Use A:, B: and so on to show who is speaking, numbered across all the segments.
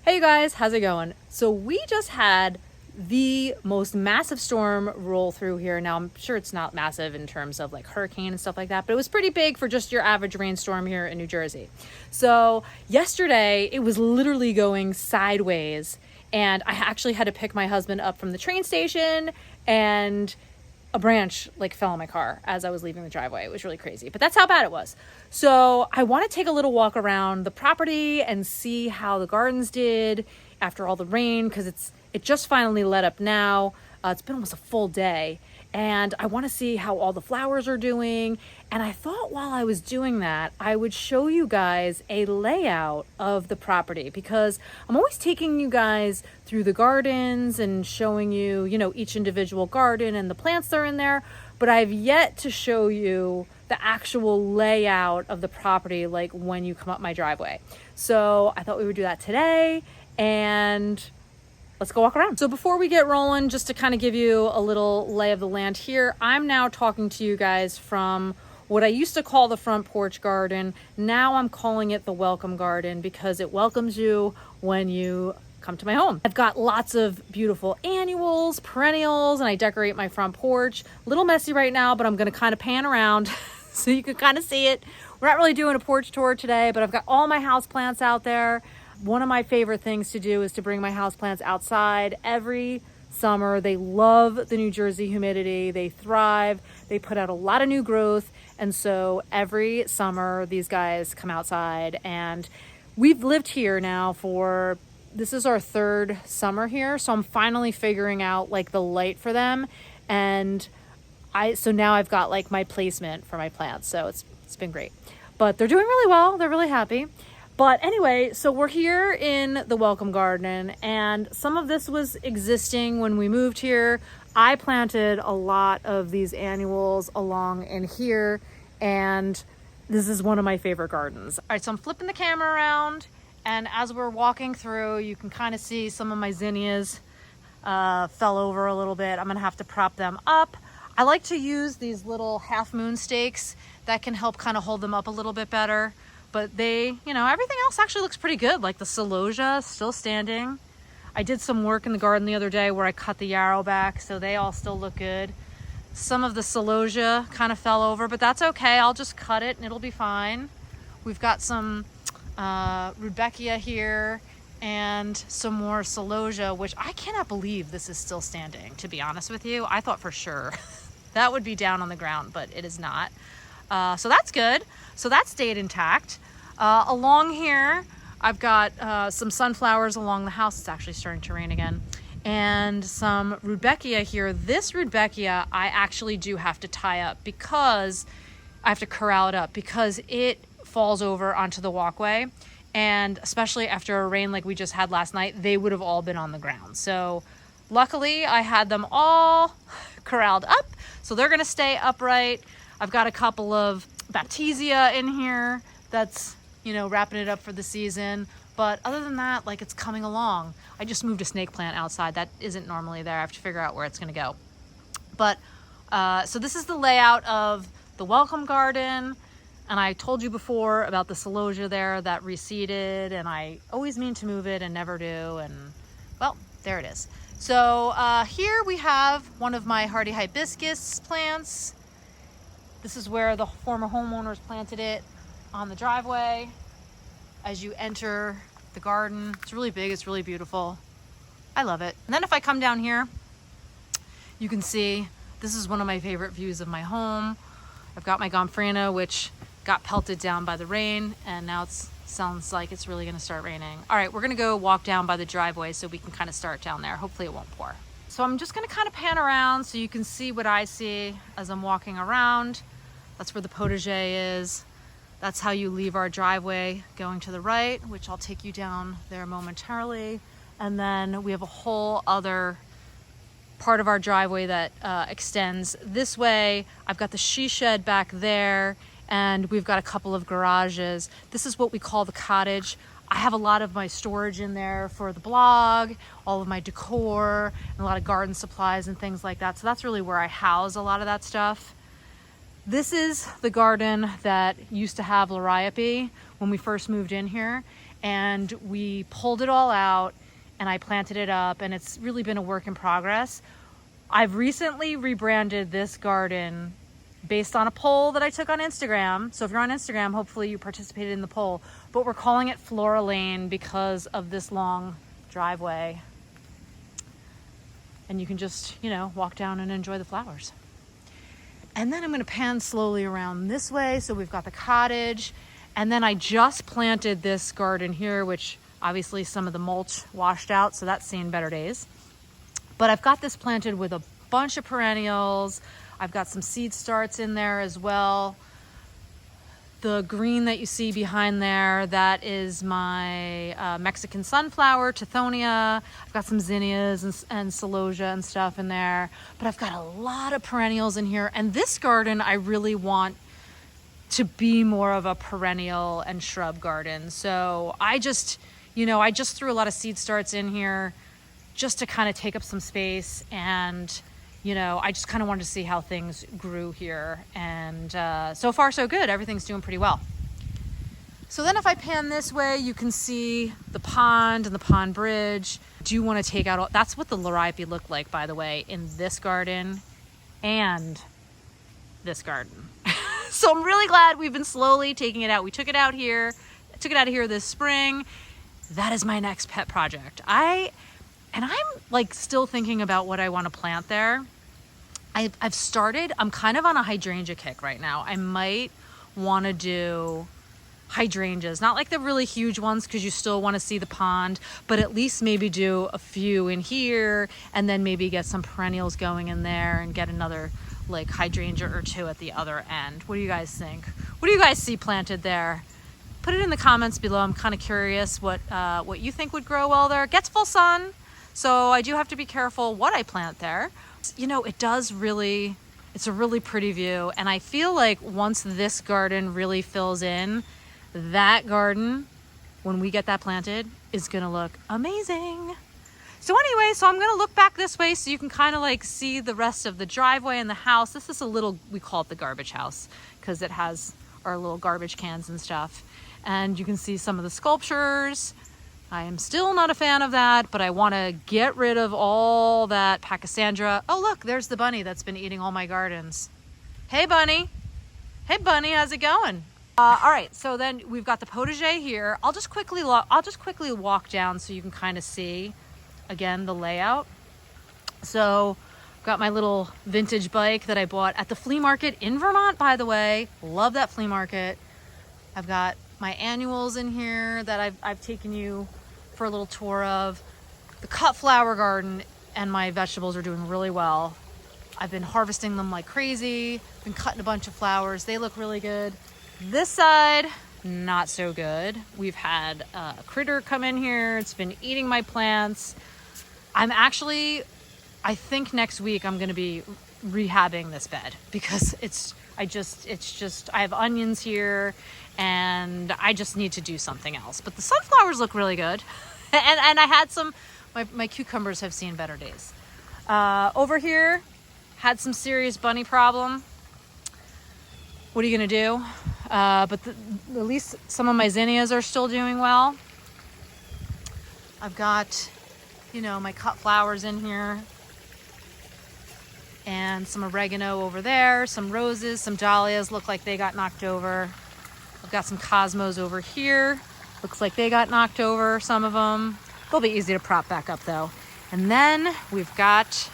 A: Hey you guys, how's it going? So we just had the most massive storm roll through here. Now I'm sure it's not massive in terms of like hurricane and stuff like that, but it was pretty big for just your average rainstorm here in New Jersey. So yesterday it was literally going sideways, and I actually had to pick my husband up from the train station, and a branch like fell on my car as I was leaving the driveway. It was really crazy, but that's how bad it was. So I want to take a little walk around the property and see how the gardens did after all the rain, because it just finally let up now. It's been almost a full day, and I want to see how all the flowers are doing. And I thought while I was doing that, I would show you guys a layout of the property, because I'm always taking you guys through the gardens and showing you, each individual garden and the plants that are in there. But I've yet to show you the actual layout of the property, like when you come up my driveway. So I thought we would do that today, and let's go walk around. So before we get rolling, just to kind of give you a little lay of the land here, I'm now talking to you guys from what I used to call the front porch garden. Now I'm calling it the welcome garden, because it welcomes you when you come to my home. I've got lots of beautiful annuals, perennials, and I decorate my front porch. A little messy right now, but I'm gonna kind of pan around so you can kind of see it. We're not really doing a porch tour today, but I've got all my houseplants out there. One of my favorite things to do is to bring my houseplants outside every summer. They love the New Jersey humidity. They thrive. They put out a lot of new growth. And so every summer, these guys come outside, and we've lived here now this is our third summer here. So I'm finally figuring out like the light for them. And so now I've got like my placement for my plants. So it's been great, but they're doing really well. They're really happy. But anyway, so we're here in the welcome garden, and some of this was existing when we moved here. I planted a lot of these annuals along in here, and this is one of my favorite gardens. All right, so I'm flipping the camera around, and as we're walking through, you can kind of see some of my zinnias fell over a little bit. I'm gonna have to prop them up. I like to use these little half moon stakes that can help kind of hold them up a little bit better. But everything else actually looks pretty good. Like the celosia still standing. I did some work in the garden the other day where I cut the yarrow back, so they all still look good. Some of the celosia kind of fell over, but that's okay. I'll just cut it and it'll be fine. We've got some rudbeckia here and some more celosia, which I cannot believe this is still standing, to be honest with you. I thought for sure that would be down on the ground, but it is not. So that's good. So that stayed intact. Along here, I've got some sunflowers along the house. It's actually starting to rain again. And some rudbeckia here. This rudbeckia, I actually do have to tie up, because I have to corral it up, because it falls over onto the walkway. And especially after a rain like we just had last night, they would have all been on the ground. So luckily I had them all corralled up, so they're gonna stay upright. I've got a couple of baptisia in here that's, wrapping it up for the season. But other than that, like, it's coming along. I just moved a snake plant outside. That isn't normally there. I have to figure out where it's gonna go. But, so this is the layout of the welcome garden. And I told you before about the celosia there that reseeded, and I always mean to move it and never do. And well, there it is. So here we have one of my hardy hibiscus plants. This is where the former homeowners planted it, on the driveway as you enter the garden. It's really big, it's really beautiful. I love it. And then if I come down here, you can see this is one of my favorite views of my home. I've got my gomphrena, which got pelted down by the rain, and now it sounds like it's really gonna start raining. All right, we're gonna go walk down by the driveway so we can kind of start down there. Hopefully it won't pour. So I'm just gonna kind of pan around so you can see what I see as I'm walking around. That's where the potager is. That's how you leave our driveway going to the right, which I'll take you down there momentarily. And then we have a whole other part of our driveway that extends this way. I've got the she shed back there, and we've got a couple of garages. This is what we call the cottage. I have a lot of my storage in there for the blog, all of my decor, and a lot of garden supplies and things like that. So that's really where I house a lot of that stuff. This is the garden that used to have liriope when we first moved in here. and we pulled it all out and I planted it up, and it's really been a work in progress. I've recently rebranded this garden based on a poll that I took on Instagram. So if you're on Instagram, hopefully you participated in the poll, but we're calling it Floral Lane because of this long driveway. And you can just, you know, walk down and enjoy the flowers. And then I'm gonna pan slowly around this way. So we've got the cottage, and then I just planted this garden here, which obviously some of the mulch washed out, so that's seen better days. But I've got this planted with a bunch of perennials. I've got some seed starts in there as well. The green that you see behind there, that is my Mexican sunflower, Tithonia. I've got some zinnias and celosia and stuff in there. But I've got a lot of perennials in here. And this garden, I really want to be more of a perennial and shrub garden. So I just, you know, I just threw a lot of seed starts in here just to kind of take up some space, and you know, I just kind of wanted to see how things grew here. And so far so good, everything's doing pretty well. So then if I pan this way, you can see the pond and the pond bridge. Do you want to take out all, that's what the liripe looked like, by the way, in this garden and this garden. So I'm really glad we've been slowly taking it out. We took it out here, took it out of here this spring. That is my next pet project. I'm like still thinking about what I want to plant there. I've started, I'm kind of on a hydrangea kick right now. I might want to do hydrangeas, not like the really huge ones because you still want to see the pond, but at least maybe do a few in here, and then maybe get some perennials going in there and get another like hydrangea or two at the other end. What do you guys think? What do you guys see planted there? Put it in the comments below. I'm kind of curious what you think would grow well there. It gets full sun, so I do have to be careful what I plant there. You know, it does really, it's a really pretty view. And I feel like once this garden really fills in, that garden, when we get that planted, is gonna look amazing. So anyway, so I'm gonna look back this way so you can kind of like see the rest of the driveway and the house. This is a little, we call it the garbage house because it has our little garbage cans and stuff. And you can see some of the sculptures. I am still not a fan of that, but I want to get rid of all that Pachysandra. Oh, look, there's the bunny that's been eating all my gardens. Hey, bunny. Hey, bunny, how's it going? All right, so then we've got the potager here. I'll just quickly walk down so you can kind of see, again, the layout. So I've got my little vintage bike that I bought at the flea market in Vermont, by the way. Love that flea market. I've got my annuals in here that I've taken you for a little tour of. The cut flower garden and my vegetables are doing really well. I've been harvesting them like crazy, been cutting a bunch of flowers. They look really good. This side, not so good. We've had a critter come in here. It's been eating my plants. I think next week I'm gonna be rehabbing this bed because I have onions here and I just need to do something else. But the sunflowers look really good. and I had my cucumbers have seen better days. Over here, had some serious bunny problem. What are you gonna do? But at least some of my zinnias are still doing well. I've got, you know, my cut flowers in here. And some oregano over there, some roses, some dahlias look like they got knocked over. I've got some cosmos over here. Looks like they got knocked over, some of them. They'll be easy to prop back up though. And then we've got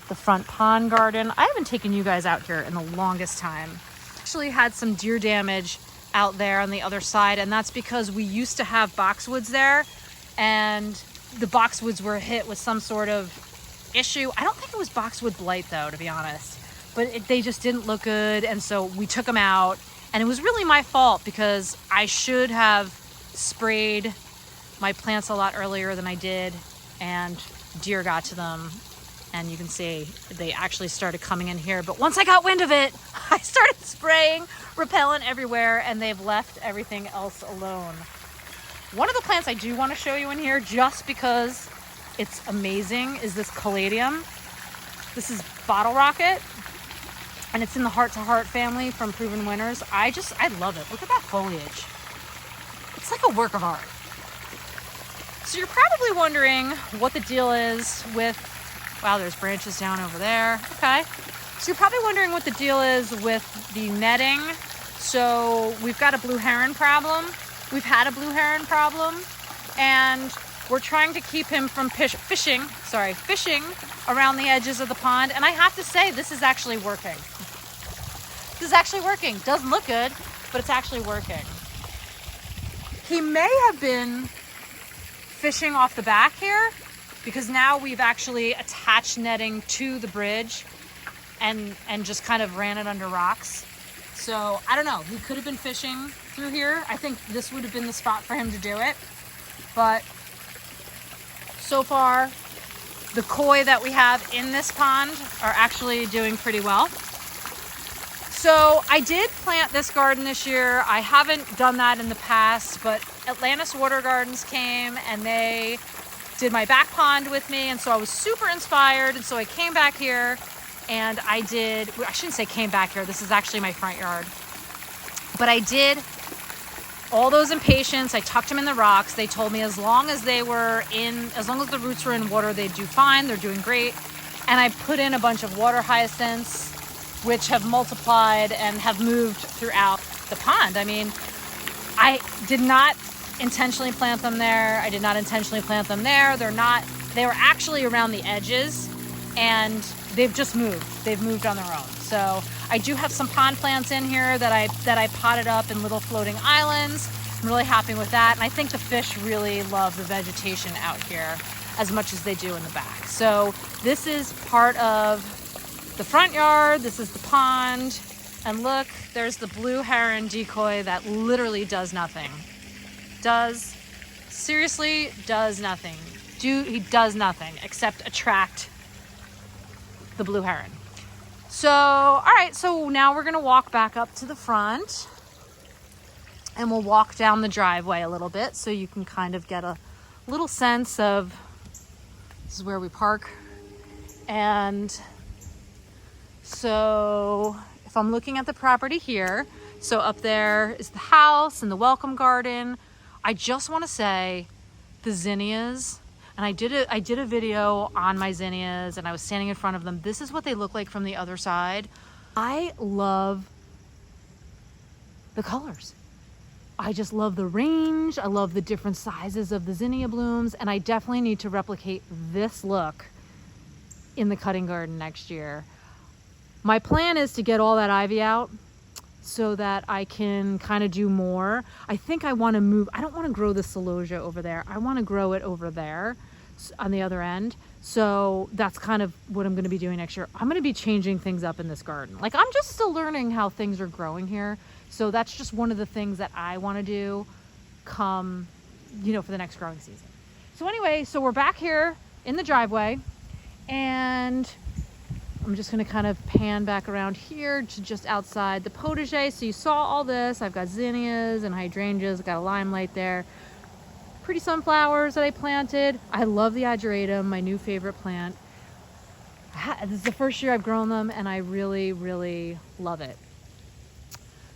A: the front pond garden. I haven't taken you guys out here in the longest time. Actually had some deer damage out there on the other side, and that's because we used to have boxwoods there, and the boxwoods were hit with some sort of issue. I don't think it was boxwood blight though, to be honest, but they just didn't look good, and so we took them out. And it was really my fault because I should have sprayed my plants a lot earlier than I did, and deer got to them, and you can see they actually started coming in here. But once I got wind of it, I started spraying repellent everywhere, and they've left everything else alone. One of the plants I do want to show you in here, just because it's amazing, is this caladium. This is bottle rocket, and it's in the Heart to Heart family from Proven Winners. I love it. Look at that foliage. It's like a work of art. So you're probably wondering what the deal is with, wow, there's branches down over there. Okay. So you're probably wondering what the deal is with the netting. So we've got a blue heron problem. We've had a blue heron problem, and we're trying to keep him from fishing around the edges of the pond. And I have to say, this is actually working. This is actually working. Doesn't look good, but it's actually working. He may have been fishing off the back here because now we've actually attached netting to the bridge and just kind of ran it under rocks. So I don't know, he could have been fishing through here. I think this would have been the spot for him to do it. But so far, the koi that we have in this pond are actually doing pretty well. So I did plant this garden this year. I haven't done that in the past, but Atlantis Water Gardens came and they did my back pond with me. And so I was super inspired. And so I came back here and I shouldn't say came back here. This is actually my front yard. But I did all those impatiens. I tucked them in the rocks. They told me as long as the roots were in water, they'd do fine. They're doing great. And I put in a bunch of water hyacinths, which have multiplied and have moved throughout the pond. I mean, I did not intentionally plant them there. I did not intentionally plant them there. They were actually around the edges and they've just moved. They've moved on their own. So I do have some pond plants in here that I potted up in little floating islands. I'm really happy with that. And I think the fish really love the vegetation out here as much as they do in the back. So this is part of the front yard. This is the pond. And look, there's the blue heron decoy that literally does nothing. Seriously does nothing. He does nothing except attract the blue heron. So, all right, so now we're gonna walk back up to the front and we'll walk down the driveway a little bit so you can kind of get a little sense of, this is where we park. And so if I'm looking at the property here, so up there is the house and the welcome garden. I just want to say the zinnias, and I did a video on my zinnias and I was standing in front of them. This is what they look like from the other side. I love the colors. I just love the range. I love the different sizes of the zinnia blooms, and I definitely need to replicate this look in the cutting garden next year. My plan is to get all that ivy out so that I can kind of do more. I think I want to move. I don't want to grow the celosia over there. I want to grow it over there on the other end. So that's kind of what I'm going to be doing next year. I'm going to be changing things up in this garden. Like, I'm just still learning how things are growing here. So that's just one of the things that I want to do come, for the next growing season. So anyway, so we're back here in the driveway, and I'm just going to kind of pan back around here to just outside the potager. So you saw all this. I've got zinnias and hydrangeas. I've got a limelight there. Pretty sunflowers that I planted. I love the ageratum, my new favorite plant. This is the first year I've grown them, and I really, really love it.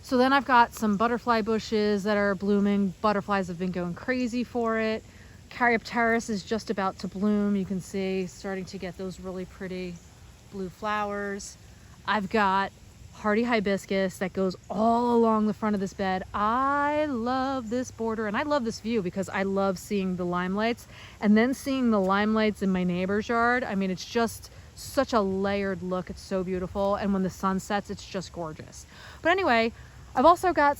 A: So then I've got some butterfly bushes that are blooming. Butterflies have been going crazy for it. Caryopteris is just about to bloom. You can see starting to get those really pretty blue flowers. I've got hardy hibiscus that goes all along the front of this bed. I love this border, and I love this view because I love seeing the limelights and then seeing the limelights in my neighbor's yard. I mean, it's just such a layered look. It's so beautiful, and when the sun sets, it's just gorgeous. But anyway, I've also got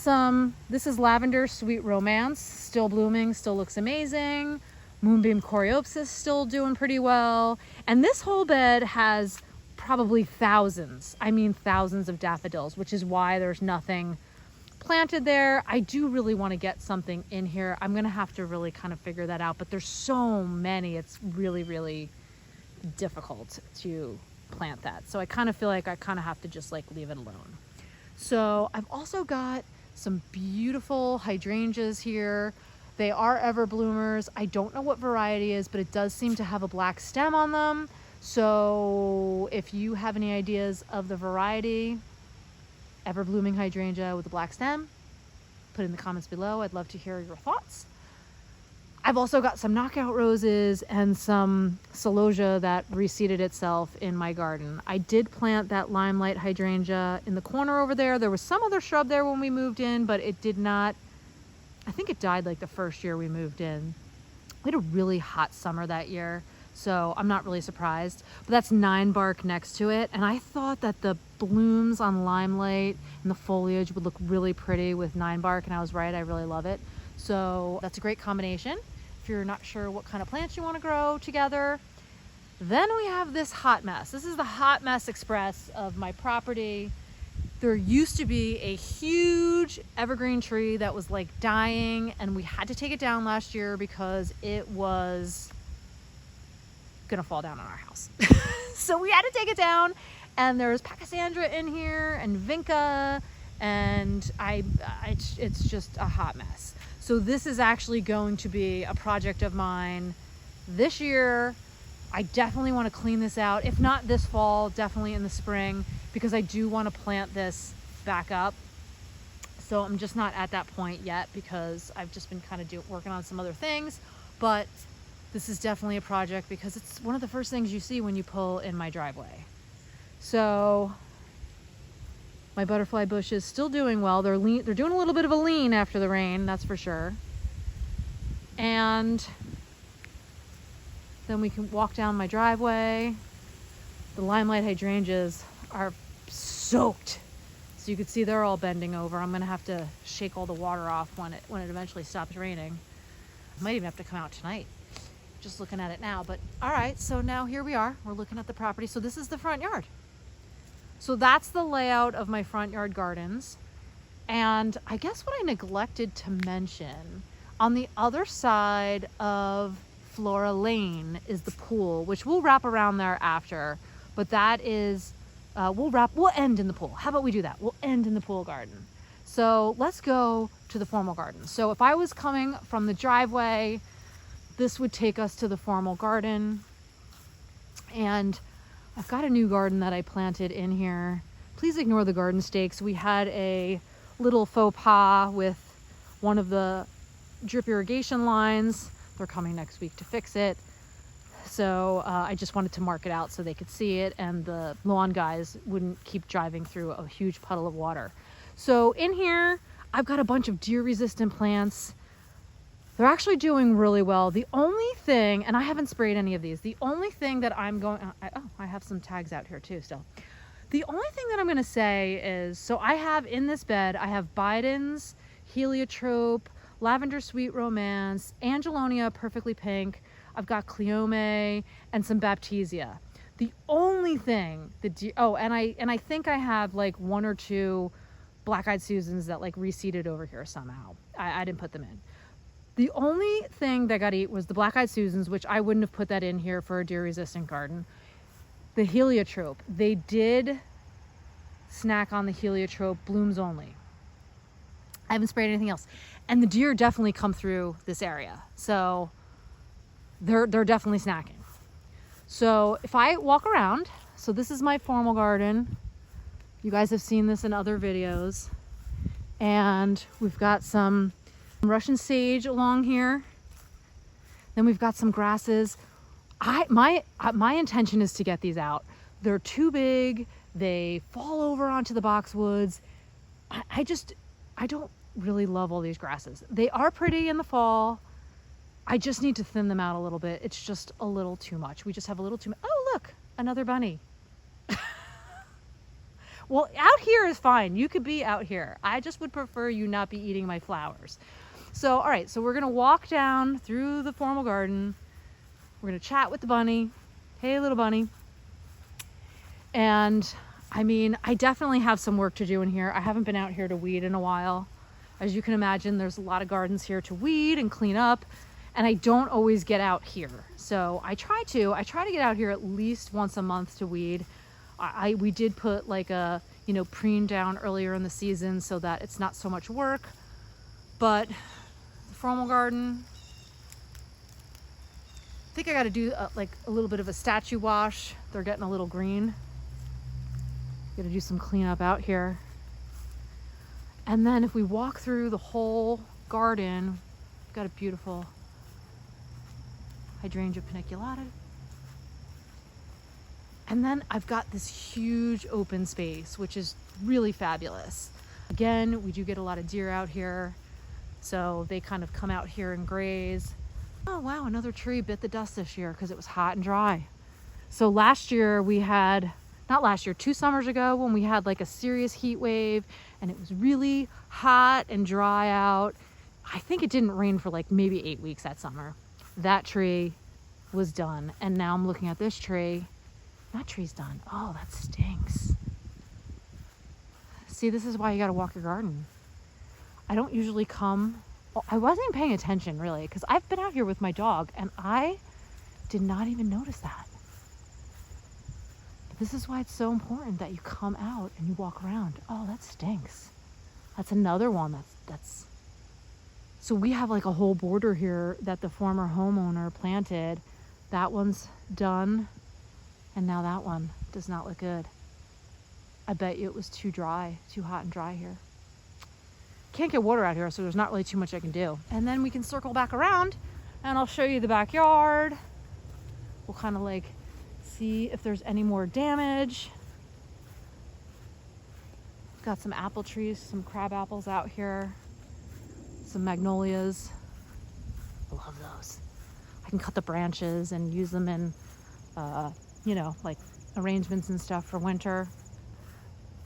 A: this is lavender sweet romance, still blooming, still looks amazing. Moonbeam coreopsis still doing pretty well, and this whole bed has probably thousands of daffodils, which is why there's nothing planted there. I do really want to get something in here. I'm gonna have to really kind of figure that out, but there's so many, it's really, really difficult to plant that. So I kind of feel like I kind of have to just like leave it alone. So I've also got some beautiful hydrangeas here. They are ever bloomers. I don't know what variety is, but it does seem to have a black stem on them. So if you have any ideas of the variety, ever blooming hydrangea with a black stem, put it in the comments below. I'd love to hear your thoughts. I've also got some knockout roses and some celosia that reseeded itself in my garden. I did plant that limelight hydrangea in the corner over there. There was some other shrub there when we moved in, but it did not, I think it died like the first year we moved in. We had a really hot summer that year, so I'm not really surprised. But that's 9 bark next to it, and I thought that the blooms on limelight and the foliage would look really pretty with 9 bark, and I was right, I really love it. So that's a great combination if you're not sure what kind of plants you want to grow together. Then we have this hot mess. This is the hot mess express of my property. There used to be a huge evergreen tree that was like dying, and we had to take it down last year because it was gonna fall down on our house. So we had to take it down, and there's pachysandra in here and vinca, and it's just a hot mess. So this is actually going to be a project of mine this year. I definitely want to clean this out. If not this fall, definitely in the spring, because I do want to plant this back up. So I'm just not at that point yet because I've just been kind of working on some other things. But this is definitely a project because it's one of the first things you see when you pull in my driveway. So my butterfly bush is still doing well. They're doing a little bit of a lean after the rain, that's for sure. And then we can walk down my driveway. The limelight hydrangeas are soaked, so you can see they're all bending over. I'm gonna have to shake all the water off when it eventually stops raining. I might even have to come out tonight, just looking at it now. But all right, so now here we are. We're looking at the property. So this is the front yard. So that's the layout of my front yard gardens. And I guess what I neglected to mention, on the other side of Floral Lane is the pool, which we'll wrap around there after. But that is, we'll end in the pool. How about we do that? We'll end in the pool garden. So let's go to the formal garden. So if I was coming from the driveway, this would take us to the formal garden. And I've got a new garden that I planted in here. Please ignore the garden stakes. We had a little faux pas with one of the drip irrigation lines. They're coming next week to fix it. So I just wanted to mark it out so they could see it and the lawn guys wouldn't keep driving through a huge puddle of water. So in here, I've got a bunch of deer resistant plants. They're actually doing really well. The only thing, and I haven't sprayed any of these, the only thing that I'm going, I have some tags out here too still. The only thing that I'm gonna say is, so I have in this bed, I have Biden's, heliotrope, lavender sweet romance, angelonia perfectly pink, I've got cleome, and some baptisia. The only thing, and I think I have like 1 or 2 black-eyed Susans that like reseeded over here somehow. I didn't put them in. The only thing that got eat was the black-eyed Susans, which I wouldn't have put that in here for a deer-resistant garden. The heliotrope, they did snack on the heliotrope, blooms only. I haven't sprayed anything else. And the deer definitely come through this area. So they're definitely snacking. So if I walk around, so this is my formal garden. You guys have seen this in other videos. And we've got some Russian sage along here. Then we've got some grasses. My intention is to get these out. They're too big. They fall over onto the boxwoods. I don't really love all these grasses. They are pretty in the fall. I just need to thin them out a little bit. It's just a little too much. We just have a little too much. Oh, look, another bunny. Well, out here is fine. You could be out here. I just would prefer you not be eating my flowers. So, all right, so we're gonna walk down through the formal garden. We're gonna chat with the bunny. Hey, little bunny. And I mean, I definitely have some work to do in here. I haven't been out here to weed in a while. As you can imagine, there's a lot of gardens here to weed and clean up, and I don't always get out here. So I try to get out here at least once a month to weed. We did put like a, preen down earlier in the season so that it's not so much work. But the formal garden, I think I got to do like a little bit of a statue wash. They're getting a little green. Got to do some cleanup out here. And then if we walk through the whole garden, we've got a beautiful hydrangea paniculata. And then I've got this huge open space, which is really fabulous. Again, we do get a lot of deer out here, so they kind of come out here and graze. Oh wow, another tree bit the dust this year because it was hot and dry. So last year we had, not last year, 2 summers ago, when we had like a serious heat wave and it was really hot and dry out. I think it didn't rain for like maybe 8 weeks that summer. That tree was done. And now I'm looking at this tree. That tree's done. Oh, that stinks. See, this is why you gotta walk your garden. I don't usually come, I wasn't paying attention really, because I've been out here with my dog and I did not even notice that. But this is why it's so important that you come out and you walk around. Oh, that stinks. That's another one that's. So we have like a whole border here that the former homeowner planted. That one's done. And now that one does not look good. I bet you it was too dry, too hot and dry here. Can't get water out here, so there's not really too much I can do. And then we can circle back around and I'll show you the backyard. We'll kind of like see if there's any more damage. Got some apple trees, some crab apples out here, some magnolias. I love those. I can cut the branches and use them in, you know, like arrangements and stuff for winter.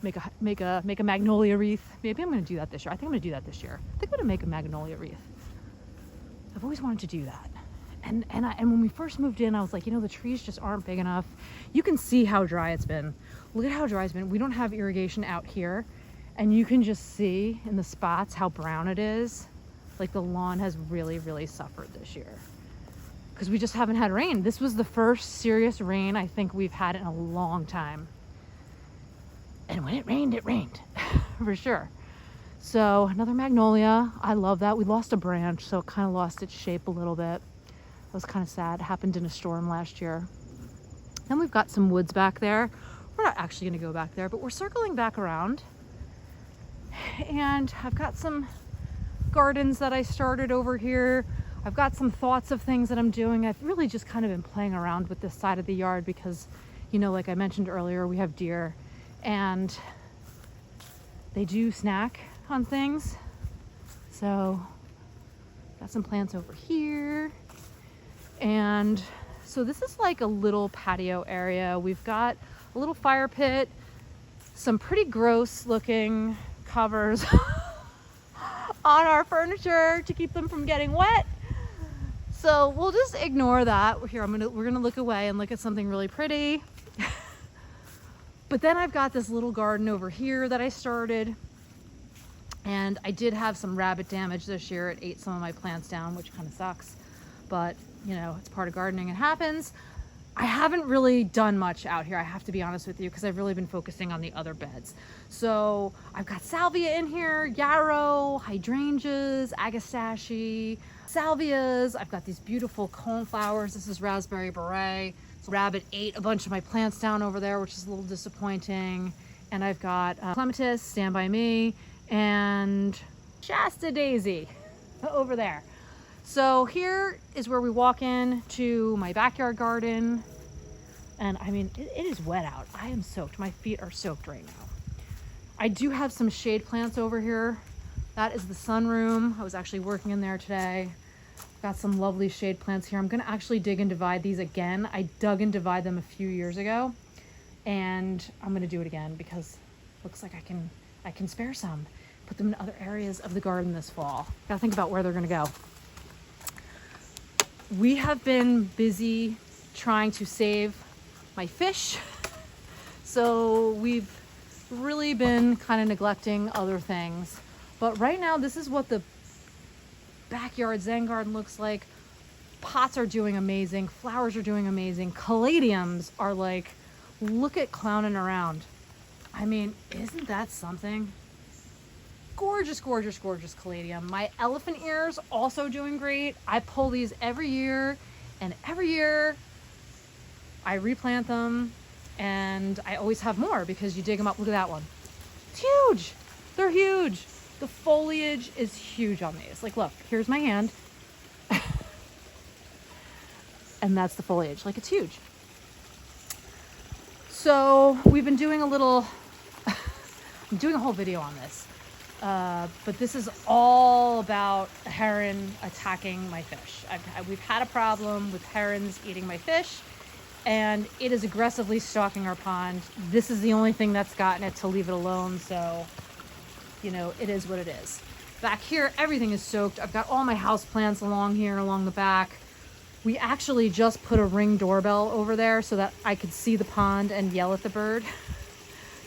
A: Make a magnolia wreath. Maybe I'm gonna do that this year. I think I'm gonna do that this year. I think I'm gonna make a magnolia wreath. I've always wanted to do that. And when we first moved in, I was like, you know, the trees just aren't big enough. You can see how dry it's been. Look at how dry it's been. We don't have irrigation out here, and you can just see in the spots how brown it is. Like the lawn has really, really suffered this year because we just haven't had rain. This was the first serious rain I think we've had in a long time. And when it rained for sure. So another magnolia. I love that. We lost a branch, so it kind of lost its shape a little bit. It was kind of sad. It happened in a storm last year. Then we've got some woods back there. We're not actually going to go back there, but we're circling back around. And I've got some gardens that I started over here. I've got some thoughts of things that I'm doing. I've really just kind of been playing around with this side of the yard because, you know, like I mentioned earlier, we have deer and they do snack on things. So got some plants over here. And so this is like a little patio area. We've got a little fire pit, some pretty gross looking covers on our furniture to keep them from getting wet. So we'll just ignore that. Here, we're gonna look away and look at something really pretty. But then I've got this little garden over here that I started, and I did have some rabbit damage this year. It ate some of my plants down, which kind of sucks, but you know, it's part of gardening. It happens. I haven't really done much out here, I have to be honest with you, because I've really been focusing on the other beds. So I've got salvia in here, yarrow, hydrangeas, agastache, salvias. I've got these beautiful cone flowers. This is raspberry beret. So rabbit ate a bunch of my plants down over there, which is a little disappointing. And I've got clematis, Stand By Me, and Shasta Daisy over there. So here is where we walk in to my backyard garden. And I mean, it is wet out. I am soaked. My feet are soaked right now. I do have some shade plants over here. That is the sunroom. I was actually working in there today. Got some lovely shade plants here. I'm gonna actually dig and divide these again. I dug and divided them a few years ago, and I'm gonna do it again because it looks like I can spare some. Put them in other areas of the garden this fall. Gotta think about where they're gonna go. We have been busy trying to save my fish. So we've really been kind of neglecting other things. But right now, this is what the backyard Zen garden looks like. Pots are doing amazing. Flowers are doing amazing. Caladiums are like, look at clowning around. I mean, isn't that something? Gorgeous, gorgeous, gorgeous caladium. My elephant ears also doing great. I pull these every year, and every year I replant them, and I always have more because you dig them up. Look at that one. It's huge. They're huge. The foliage is huge on these. Like, look, here's my hand. and that's the foliage. Like, it's huge. So we've been doing a little, I'm doing a whole video on this, but this is all about a heron attacking my fish. We've had a problem with herons eating my fish, and it is aggressively stalking our pond. This is the only thing that's gotten it to leave it alone, so, you know, it is what it is. Back here, everything is soaked. I've got all my house plants along here, along the back. We actually just put a Ring doorbell over there so that I could see the pond and yell at the bird.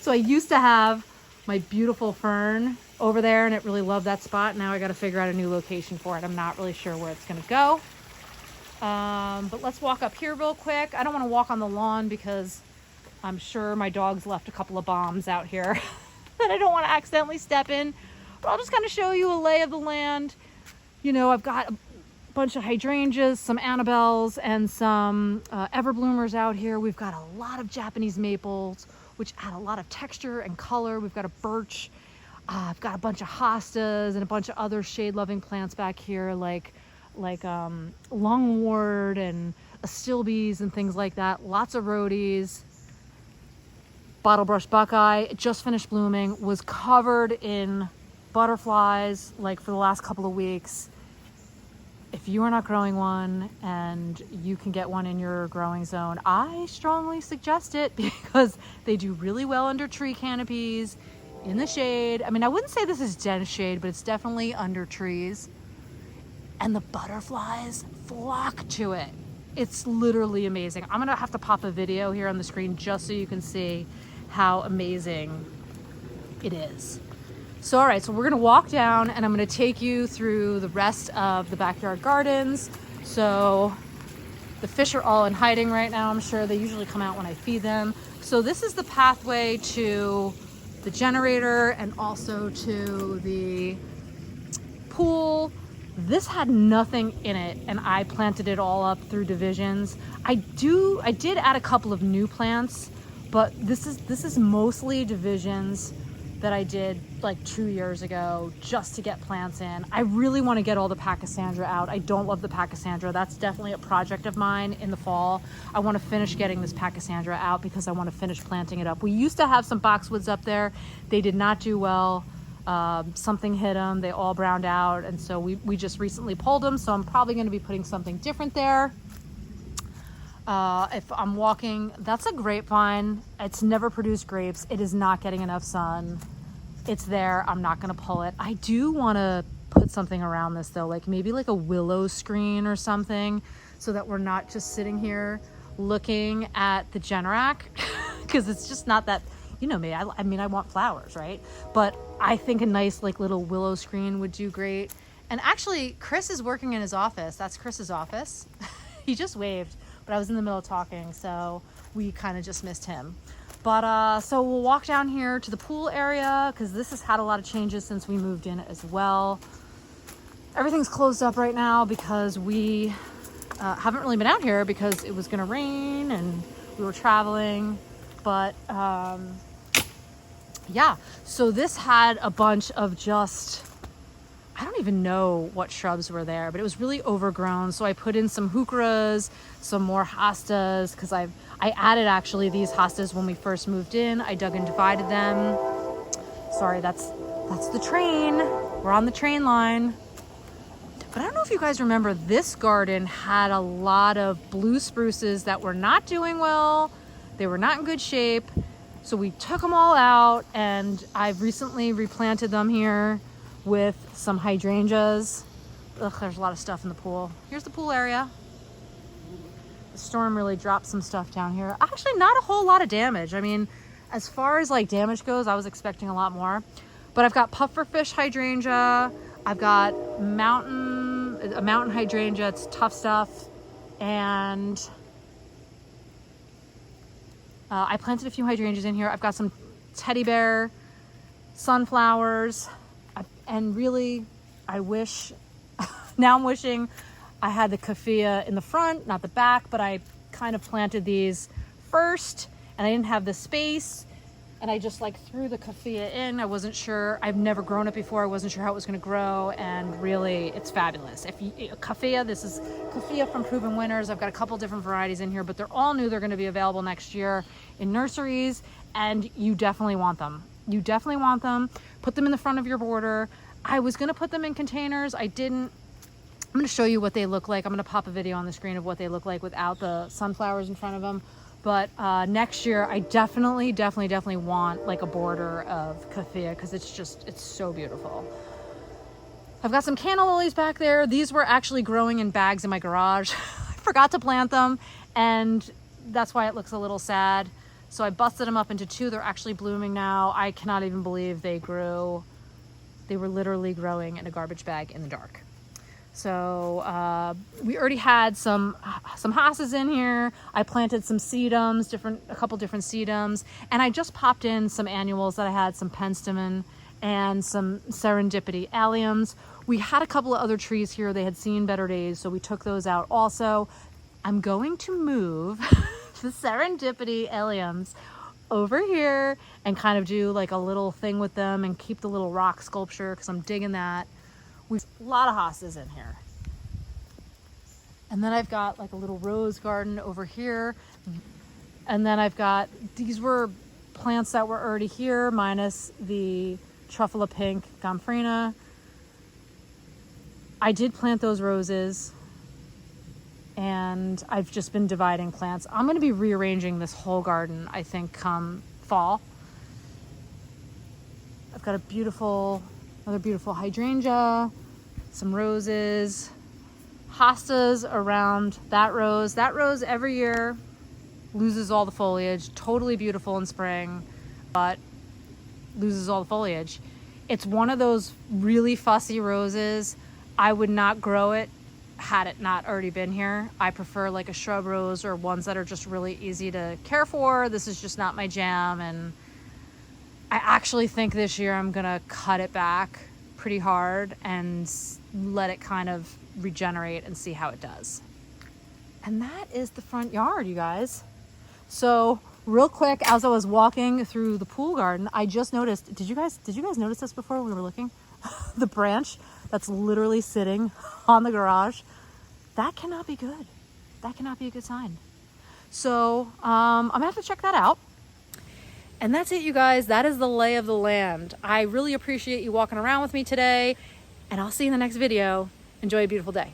A: So I used to have my beautiful fern over there, and it really loved that spot. Now I got to figure out a new location for it. I'm not really sure where it's going to go. But let's walk up here real quick. I don't want to walk on the lawn because I'm sure my dog's left a couple of bombs out here that I don't want to accidentally step in. But I'll just kind of show you a lay of the land. You know, I've got a bunch of hydrangeas, some Annabelles, and some everbloomers out here. We've got a lot of Japanese maples, which add a lot of texture and color. We've got a birch. I've got a bunch of hostas and a bunch of other shade-loving plants back here, like lungwort and astilbes and things like that. Lots of rhodies. Bottlebrush buckeye, it just finished blooming, was covered in butterflies like for the last couple of weeks. If you are not growing one and you can get one in your growing zone, I strongly suggest it because they do really well under tree canopies, in the shade. I mean, I wouldn't say this is dense shade, but it's definitely under trees. And the butterflies flock to it. It's literally amazing. I'm gonna have to pop a video here on the screen just so you can see how amazing it is. So, all right, so we're gonna walk down and I'm gonna take you through the rest of the backyard gardens. So the fish are all in hiding right now. I'm sure they usually come out when I feed them. So this is the pathway to the generator and also to the pool. This had nothing in it and I planted it all up through divisions. I did add a couple of new plants, but this is mostly divisions that I did like 2 years ago just to get plants in. I really want to get all the Pachysandra out. I don't love the Pachysandra. That's definitely a project of mine in the fall. I want to finish getting this Pachysandra out because I want to finish planting it up. We used to have some boxwoods up there. They did not do well. Something hit them. They all browned out. And so we just recently pulled them. So I'm probably going to be putting something different there. If I'm walking, that's a grapevine. It's never produced grapes. It is not getting enough sun. It's there. I'm not going to pull it. I do want to put something around this though, like maybe like a willow screen or something so that we're not just sitting here looking at the Generac because it's just not that, you know me, I mean, I want flowers, right? But I think a nice like little willow screen would do great. And actually Chris is working in his office. That's Chris's office. He just waved, but I was in the middle of talking, so we kind of just missed him. But so we'll walk down here to the pool area because this has had a lot of changes since we moved in as well. Everything's closed up right now because we haven't really been out here because it was gonna rain and we were traveling. But yeah, so this had a bunch of just, I don't even know what shrubs were there, but it was really overgrown. So I put in some heucheras, some more hostas, because I added actually these hostas when we first moved in. I dug and divided them. Sorry, that's the train. We're on the train line. But I don't know if you guys remember, this garden had a lot of blue spruces that were not doing well. They were not in good shape. So we took them all out and I've recently replanted them here with some hydrangeas. Ugh, there's a lot of stuff in the pool. Here's the pool area. The storm really dropped some stuff down here. Actually, not a whole lot of damage. I mean, as far as like damage goes, I was expecting a lot more. But I've got pufferfish hydrangea. I've got a mountain hydrangea. It's tough stuff. And I planted a few hydrangeas in here. I've got some teddy bear, sunflowers. And really, I wish, now I'm wishing I had the Kaffia in the front, not the back, but I kind of planted these first and I didn't have the space. and I just like threw the keffiyeh in. I wasn't sure, I've never grown it before. I wasn't sure how it was going to grow, and really it's fabulous. If you, keffiyeh, this is keffiyeh from Proven Winners. I've got a couple different varieties in here, but they're all new. They're going to be available next year in nurseries, and you definitely want them. You definitely want them. Put them in the front of your border. I was going to put them in containers. I didn't. I'm going to show you what they look like. I'm going to pop a video on the screen of what they look like without the sunflowers in front of them. But next year, I definitely want like a border of keffiyeh, because it's so beautiful. I've got some canna lilies back there. These were actually growing in bags in my garage. I forgot to plant them, and that's why it looks a little sad. So I busted them up into two. They're actually blooming now. I cannot even believe they grew. They were literally growing in a garbage bag in the dark. So we already had some hostas in here. I planted some sedums, a couple different sedums, and I just popped in some annuals that I had, some penstemon and some serendipity alliums. We had a couple of other trees here. They had seen better days, so we took those out also. I'm going to move the serendipity alliums over here and kind of do like a little thing with them and keep the little rock sculpture, because I'm digging that. We've a lot of hostas in here. And then I've got like a little rose garden over here. And then I've got, these were plants that were already here, minus the truffula pink gomphrena. I did plant those roses, and I've just been dividing plants. I'm going to be rearranging this whole garden, I think, come fall. I've got another beautiful hydrangea, some roses, hostas around that rose. That rose every year loses all the foliage. Totally beautiful in spring, but loses all the foliage. It's one of those really fussy roses. I would not grow it had it not already been here. I prefer like a shrub rose or ones that are just really easy to care for. This is just not my jam, and I actually think this year I'm gonna cut it back pretty hard and let it kind of regenerate and see how it does. And that is the front yard, you guys. So real quick, as I was walking through the pool garden, I just noticed, did you guys notice this before when we were looking? The branch that's literally sitting on the garage. That cannot be good. That cannot be a good sign. So I'm gonna have to check that out. And that's it, you guys. That is the lay of the land. I really appreciate you walking around with me today, and I'll see you in the next video. Enjoy a beautiful day.